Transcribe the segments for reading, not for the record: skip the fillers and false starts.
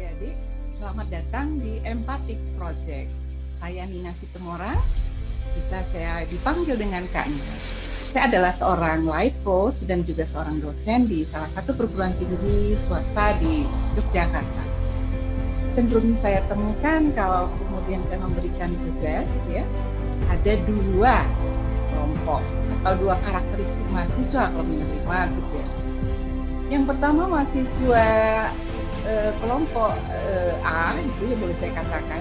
adik-adik, selamat datang di Empathic Project. Saya Nina Situmorang, bisa saya dipanggil dengan Kak Nina. Saya adalah seorang life coach dan juga seorang dosen di salah satu perguruan tinggi swasta di Yogyakarta. Cenderung saya temukan kalau kemudian saya memberikan tugas, ya, ada dua kelompok atau dua karakteristik mahasiswa kalau menerima tugas. Yang pertama mahasiswa kelompok A, itu ya boleh saya katakan,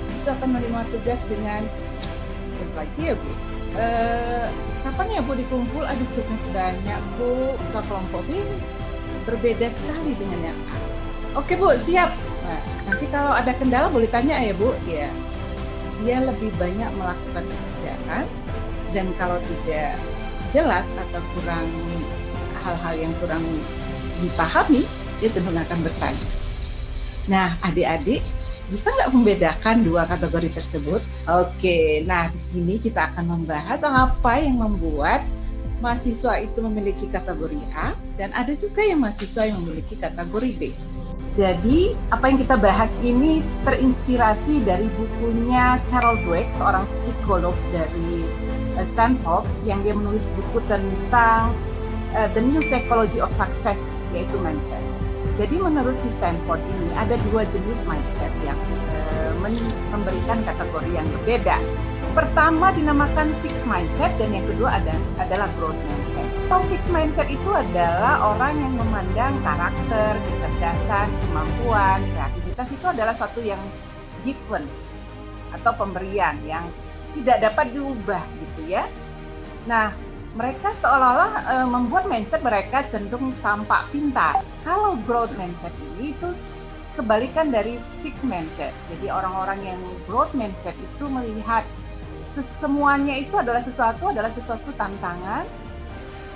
itu akan menerima tugas dengan tugas lagi ya Bu. Kapan ya Bu dikumpul? Aduh tugas banyak Bu. Siswa kelompok B berbeda sekali dengan yang A. Oke Bu, siap. Nah, nanti kalau ada kendala boleh tanya ya Bu. Ya, dia lebih banyak melakukan pekerjaan dan kalau tidak jelas atau kurang hal-hal yang kurang dipahami, dia tentu akan bertanya. Nah, adik-adik bisa nggak membedakan dua kategori tersebut? Oke, nah di sini kita akan membahas apa yang membuat mahasiswa itu memiliki kategori A dan ada juga yang mahasiswa yang memiliki kategori B. Jadi, apa yang kita bahas ini terinspirasi dari bukunya Carol Dweck, seorang psikolog dari Stanford, yang dia menulis buku tentang The New Psychology of Success, yaitu mindset. Jadi menurut si Stanford ini ada dua jenis mindset yang memberikan kategori yang berbeda. Pertama dinamakan fixed mindset dan yang kedua adalah growth mindset. Fixed mindset itu adalah orang yang memandang karakter, kecerdasan, kemampuan, kreativitas itu adalah suatu yang given atau pemberian yang tidak dapat diubah gitu ya. Nah, mereka seolah-olah membuat mindset mereka cenderung tampak pintar. Kalau growth mindset ini itu kebalikan dari fixed mindset. Jadi orang-orang yang growth mindset itu melihat semuanya itu adalah sesuatu tantangan.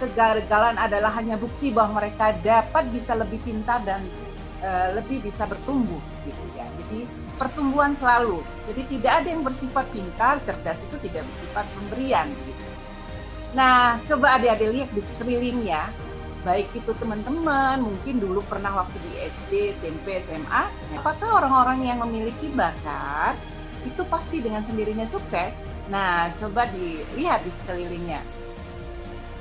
Kegagalan adalah hanya bukti bahwa mereka dapat bisa lebih pintar dan lebih bisa bertumbuh gitu ya. Jadi pertumbuhan selalu. Jadi tidak ada yang bersifat pintar, cerdas itu tidak bersifat pemberian gitu. Nah, coba adik-adik lihat di sekelilingnya, baik itu teman-teman, mungkin dulu pernah waktu di SD, SMP, SMA, apakah orang-orang yang memiliki bakat itu pasti dengan sendirinya sukses? Nah, coba dilihat di sekelilingnya.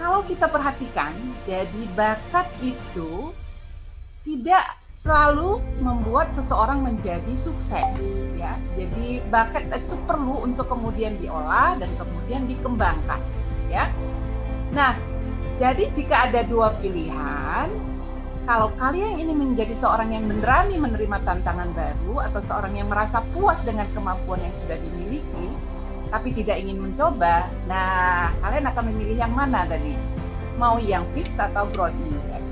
Kalau kita perhatikan, jadi bakat itu tidak selalu membuat seseorang menjadi sukses, ya. Jadi bakat itu perlu untuk kemudian diolah dan kemudian dikembangkan. Ya. Nah, jadi jika ada dua pilihan, kalau kalian ini menjadi seorang yang berani menerima tantangan baru atau seorang yang merasa puas dengan kemampuan yang sudah dimiliki, tapi tidak ingin mencoba, nah kalian akan memilih yang mana tadi? Mau yang fix atau growth mindset?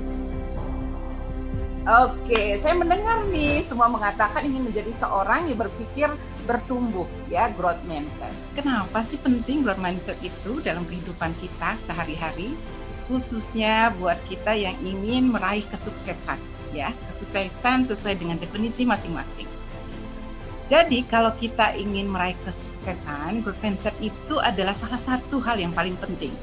Oke, saya mendengar nih semua mengatakan ingin menjadi seorang yang berpikir bertumbuh, ya, growth mindset. Kenapa sih penting growth mindset itu dalam kehidupan kita sehari-hari, khususnya buat kita yang ingin meraih kesuksesan, ya, kesuksesan sesuai dengan definisi masing-masing. Jadi kalau kita ingin meraih kesuksesan, growth mindset itu adalah salah satu hal yang paling penting.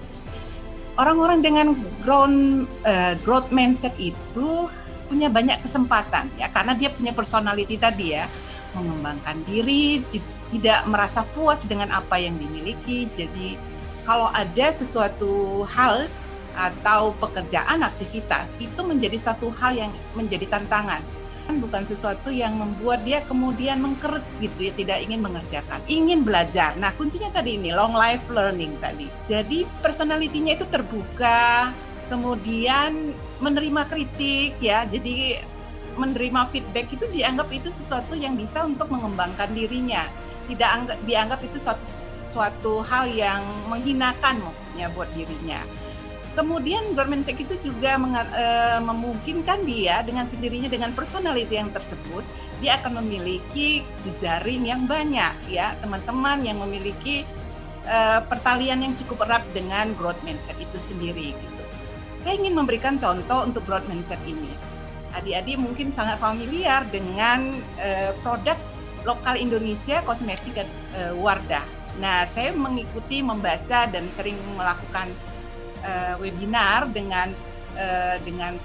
Orang-orang dengan growth mindset itu punya banyak kesempatan, ya, karena dia punya personality tadi, ya, mengembangkan diri, tidak merasa puas dengan apa yang dimiliki. Jadi kalau ada sesuatu hal atau pekerjaan, aktivitas, itu menjadi satu hal yang menjadi tantangan, bukan sesuatu yang membuat dia kemudian mengkerut gitu ya, tidak ingin mengerjakan, ingin belajar. Nah, kuncinya tadi ini, long life learning tadi. Jadi personality-nya itu terbuka, kemudian menerima kritik, ya, jadi menerima feedback itu dianggap itu sesuatu yang bisa untuk mengembangkan dirinya, tidak dianggap itu suatu hal yang menghinakan maksudnya buat dirinya. Kemudian growth mindset itu juga memungkinkan dia dengan sendirinya, dengan personality yang tersebut, dia akan memiliki jejaring yang banyak, ya, teman-teman yang memiliki pertalian yang cukup erat dengan growth mindset itu sendiri gitu. Saya ingin memberikan contoh untuk growth mindset ini. Adik-adik mungkin sangat familiar dengan produk lokal Indonesia kosmetik Wardah. Nah, saya mengikuti, membaca dan sering melakukan webinar dengan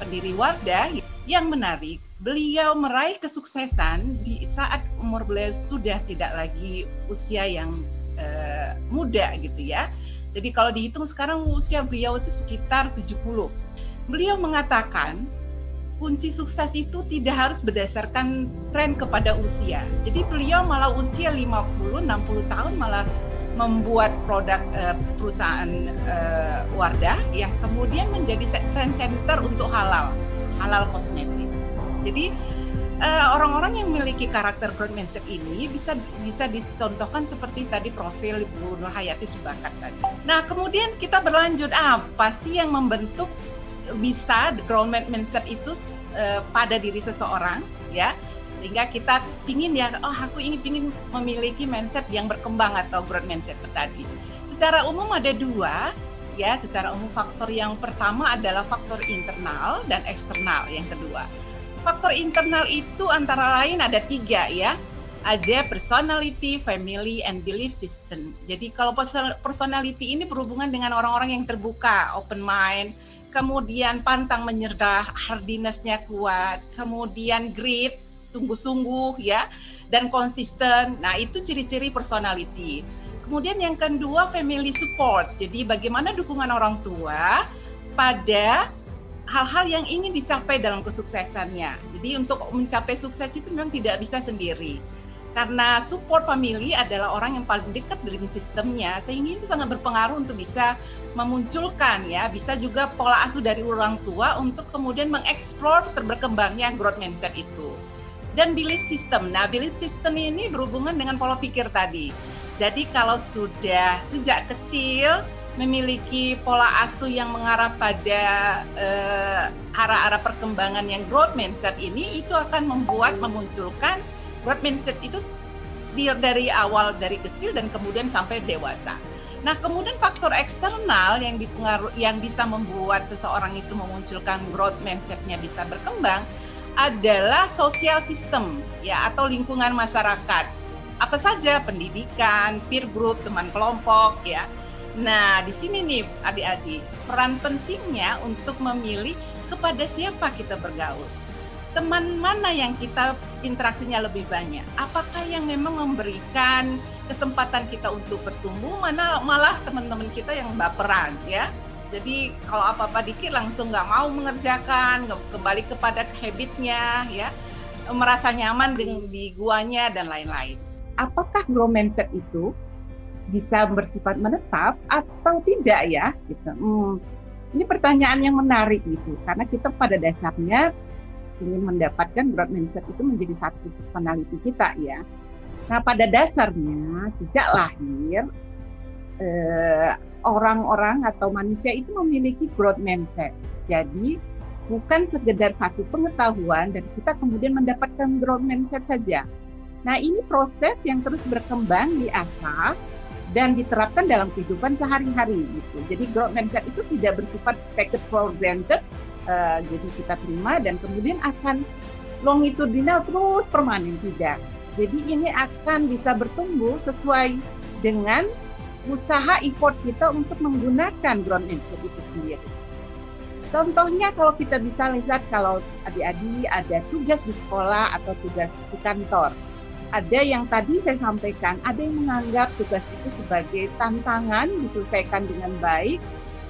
pendiri Wardah. Yang menarik, beliau meraih kesuksesan di saat umur beliau sudah tidak lagi usia yang muda gitu ya. Jadi kalau dihitung sekarang usia beliau itu sekitar 70. Beliau mengatakan kunci sukses itu tidak harus berdasarkan tren kepada usia. Jadi beliau malah usia 50, 60 tahun malah membuat produk perusahaan Wardah yang kemudian menjadi trend center untuk halal kosmetik. Jadi orang-orang yang memiliki karakter growth mindset ini bisa dicontohkan seperti tadi profil Bu Nur Hayati Subakat tadi. Nah, kemudian kita berlanjut, apa sih yang membentuk bisa growth mindset itu pada diri seseorang, ya? Sehingga kita ingin aku ingin memiliki mindset yang berkembang atau growth mindset tadi. Secara umum ada dua, ya. Secara umum faktor yang pertama adalah faktor internal dan eksternal yang kedua. Faktor internal itu antara lain ada 3 ya. Ada personality, family, and belief system. Jadi kalau personality ini berhubungan dengan orang-orang yang terbuka, open mind, kemudian pantang menyerah, hardiness-nya kuat, kemudian grit, sungguh-sungguh ya, dan konsisten. Nah, itu ciri-ciri personality. Kemudian yang kedua, family support. Jadi bagaimana dukungan orang tua pada hal-hal yang ingin dicapai dalam kesuksesannya. Jadi untuk mencapai sukses itu memang tidak bisa sendiri. Karena support family adalah orang yang paling dekat dengan sistemnya, sehingga itu sangat berpengaruh untuk bisa memunculkan ya, bisa juga pola asuh dari orang tua untuk kemudian mengeksplor berkembangnya growth mindset itu. Dan belief system. Nah, belief system ini berhubungan dengan pola pikir tadi. Jadi kalau sudah sejak kecil memiliki pola asuh yang mengarah pada arah-arah perkembangan yang growth mindset ini, itu akan memunculkan growth mindset itu dari awal, dari kecil dan kemudian sampai dewasa. Nah, kemudian faktor eksternal yang bisa membuat seseorang itu memunculkan growth mindset-nya bisa berkembang adalah social system ya, atau lingkungan masyarakat. Apa saja? Pendidikan, peer group, teman kelompok ya. Nah, di sini nih adik-adik, peran pentingnya untuk memilih kepada siapa kita bergaul. Teman mana yang kita interaksinya lebih banyak? Apakah yang memang memberikan kesempatan kita untuk bertumbuh, malah teman-teman kita yang baperan ya. Jadi kalau apa-apa dikit langsung nggak mau mengerjakan, kembali kepada habitnya ya, merasa nyaman di guanya dan lain-lain. Apakah growth mindset itu bisa bersifat menetap atau tidak ya? Gitu. Ini pertanyaan yang menarik gitu, karena kita pada dasarnya ingin mendapatkan growth mindset itu menjadi satu personality kita ya. Nah, pada dasarnya sejak lahir orang-orang atau manusia itu memiliki growth mindset. Jadi bukan sekedar satu pengetahuan dan kita kemudian mendapatkan growth mindset saja. Nah, ini proses yang terus berkembang, diasah dan diterapkan dalam kehidupan sehari-hari gitu. Jadi growth mindset itu tidak bersifat take it for granted, jadi kita terima dan kemudian akan longitudinal terus permanen, tidak. Jadi ini akan bisa bertumbuh sesuai dengan usaha effort kita untuk menggunakan growth mindset itu sendiri. Contohnya kalau kita bisa lihat, kalau adik-adik ada tugas di sekolah atau tugas di kantor, ada yang tadi saya sampaikan, ada yang menganggap tugas itu sebagai tantangan diselesaikan dengan baik,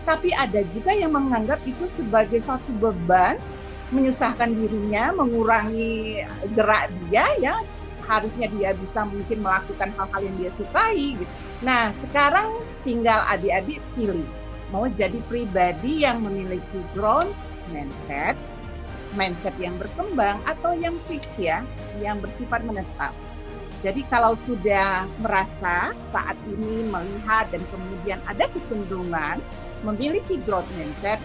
tapi ada juga yang menganggap itu sebagai suatu beban, menyusahkan dirinya, mengurangi gerak dia ya, harusnya dia bisa mungkin melakukan hal-hal yang dia sukai gitu. Nah, sekarang tinggal adik-adik pilih, mau jadi pribadi yang memiliki growth mindset yang berkembang atau yang fix ya, yang bersifat menetap. Jadi kalau sudah merasa saat ini melihat dan kemudian ada kecenderungan memiliki growth mindset,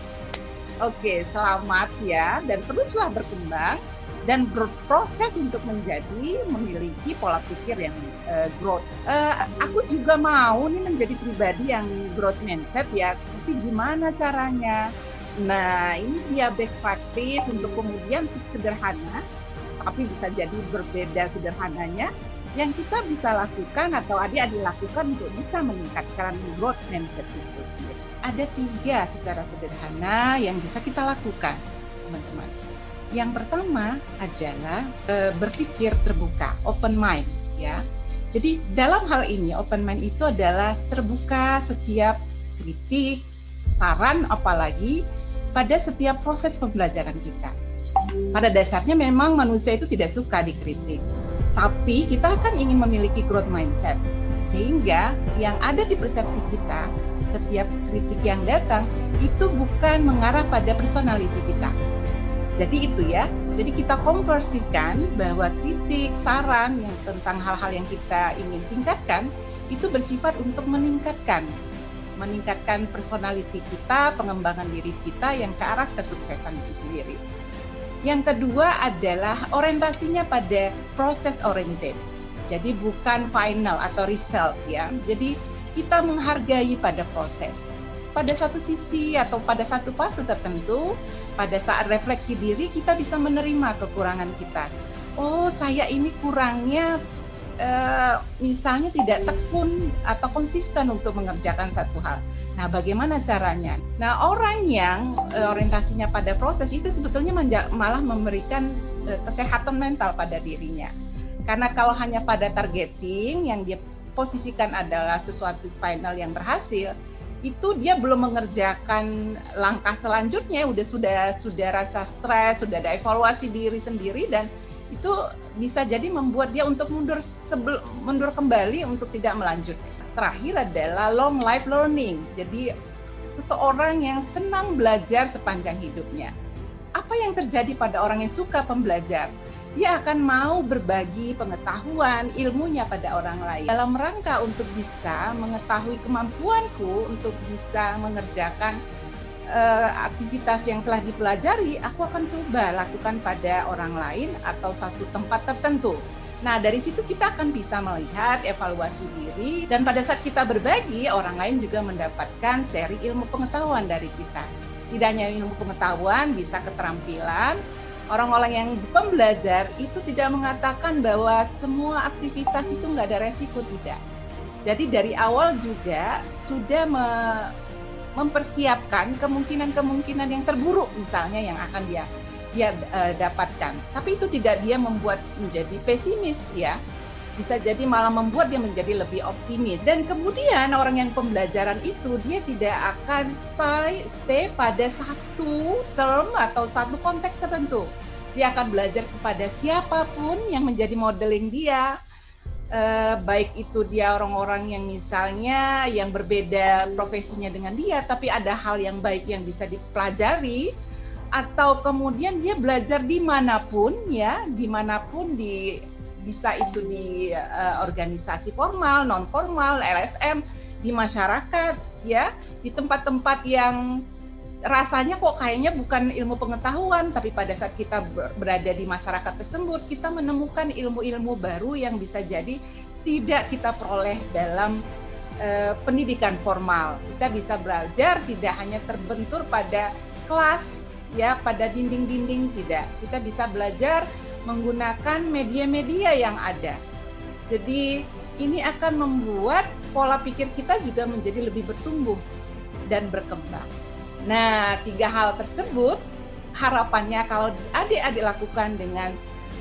oke, selamat ya, dan teruslah berkembang dan berproses untuk memiliki pola pikir yang growth. Aku juga mau nih menjadi pribadi yang growth mindset ya, tapi gimana caranya? Nah, ini dia best practice untuk kemudian tips sederhana, tapi bisa jadi berbeda sederhananya, yang kita bisa lakukan atau adik-adik lakukan untuk bisa meningkatkan growth mindset itu. Ada 3 secara sederhana yang bisa kita lakukan, teman-teman. Yang pertama adalah berpikir terbuka, open mind, ya. Jadi dalam hal ini open mind itu adalah terbuka setiap kritik, saran, apalagi pada setiap proses pembelajaran kita. Pada dasarnya memang manusia itu tidak suka dikritik, tapi kita kan ingin memiliki growth mindset, sehingga yang ada di persepsi kita setiap kritik yang datang itu bukan mengarah pada personality kita. Jadi itu ya, jadi kita konversikan bahwa kritik, saran yang tentang hal-hal yang kita ingin tingkatkan itu bersifat untuk meningkatkan personality kita, pengembangan diri kita yang ke arah kesuksesan itu sendiri. Yang kedua adalah orientasinya pada proses oriented. Jadi bukan final atau result ya. Jadi kita menghargai pada proses. Pada satu sisi atau pada satu fase tertentu, pada saat refleksi diri kita bisa menerima kekurangan kita. Oh, saya ini kurangnya misalnya tidak tekun atau konsisten untuk mengerjakan satu hal. Nah, bagaimana caranya? Nah, orang yang orientasinya pada proses itu sebetulnya malah memberikan kesehatan mental pada dirinya. Karena kalau hanya pada targeting yang dia posisikan adalah sesuatu final yang berhasil, itu dia belum mengerjakan langkah selanjutnya, sudah rasa stres, sudah ada evaluasi diri sendiri, dan itu bisa jadi membuat dia untuk mundur kembali untuk tidak melanjutkan. Terakhir adalah long life learning. Jadi seseorang yang senang belajar sepanjang hidupnya. Apa yang terjadi pada orang yang suka pembelajar? Dia akan mau berbagi pengetahuan, ilmunya pada orang lain. Dalam rangka untuk bisa mengetahui kemampuanku untuk bisa mengerjakan aktivitas yang telah dipelajari, aku akan coba lakukan pada orang lain atau satu tempat tertentu. Nah, dari situ kita akan bisa melihat evaluasi diri, dan pada saat kita berbagi, orang lain juga mendapatkan seri ilmu pengetahuan dari kita. Tidak hanya ilmu pengetahuan, bisa keterampilan. Orang-orang yang pembelajar itu tidak mengatakan bahwa semua aktivitas itu nggak ada resiko, tidak. Jadi dari awal juga sudah mempersiapkan kemungkinan-kemungkinan yang terburuk misalnya yang akan dia dapatkan. Tapi itu tidak dia membuat menjadi pesimis ya. Bisa jadi malah membuat dia menjadi lebih optimis. Dan kemudian orang yang pembelajaran itu dia tidak akan stay pada satu term atau satu konteks tertentu. Dia akan belajar kepada siapapun yang menjadi modeling dia. Baik itu dia orang-orang yang misalnya yang berbeda profesinya dengan dia, tapi ada hal yang baik yang bisa dipelajari, atau kemudian dia belajar dimanapun ya, bisa itu di organisasi formal, non formal, LSM, di masyarakat ya, di tempat-tempat yang rasanya kok kayaknya bukan ilmu pengetahuan, tapi pada saat kita berada di masyarakat tersebut, kita menemukan ilmu-ilmu baru yang bisa jadi tidak kita peroleh dalam pendidikan formal. Kita bisa belajar tidak hanya terbentur pada kelas, ya, pada dinding-dinding, tidak. Kita bisa belajar menggunakan media-media yang ada. Jadi ini akan membuat pola pikir kita juga menjadi lebih bertumbuh dan berkembang. Nah, 3 hal tersebut harapannya kalau adik-adik lakukan dengan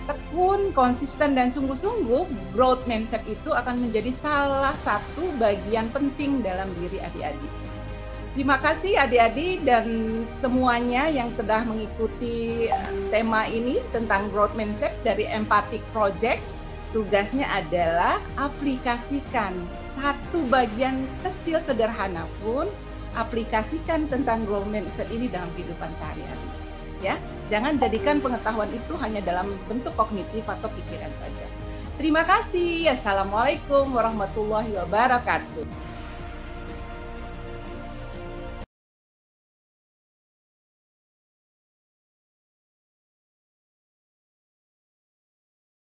tekun, konsisten, dan sungguh-sungguh, growth mindset itu akan menjadi salah satu bagian penting dalam diri adik-adik. Terima kasih adik-adik dan semuanya yang telah mengikuti tema ini tentang growth mindset dari Empathic Project. Tugasnya adalah aplikasikan satu bagian kecil sederhana pun, aplikasikan tentang growth mindset ini dalam kehidupan sehari-hari. Ya, jangan jadikan pengetahuan itu hanya dalam bentuk kognitif atau pikiran saja. Terima kasih. Assalamualaikum warahmatullahi wabarakatuh.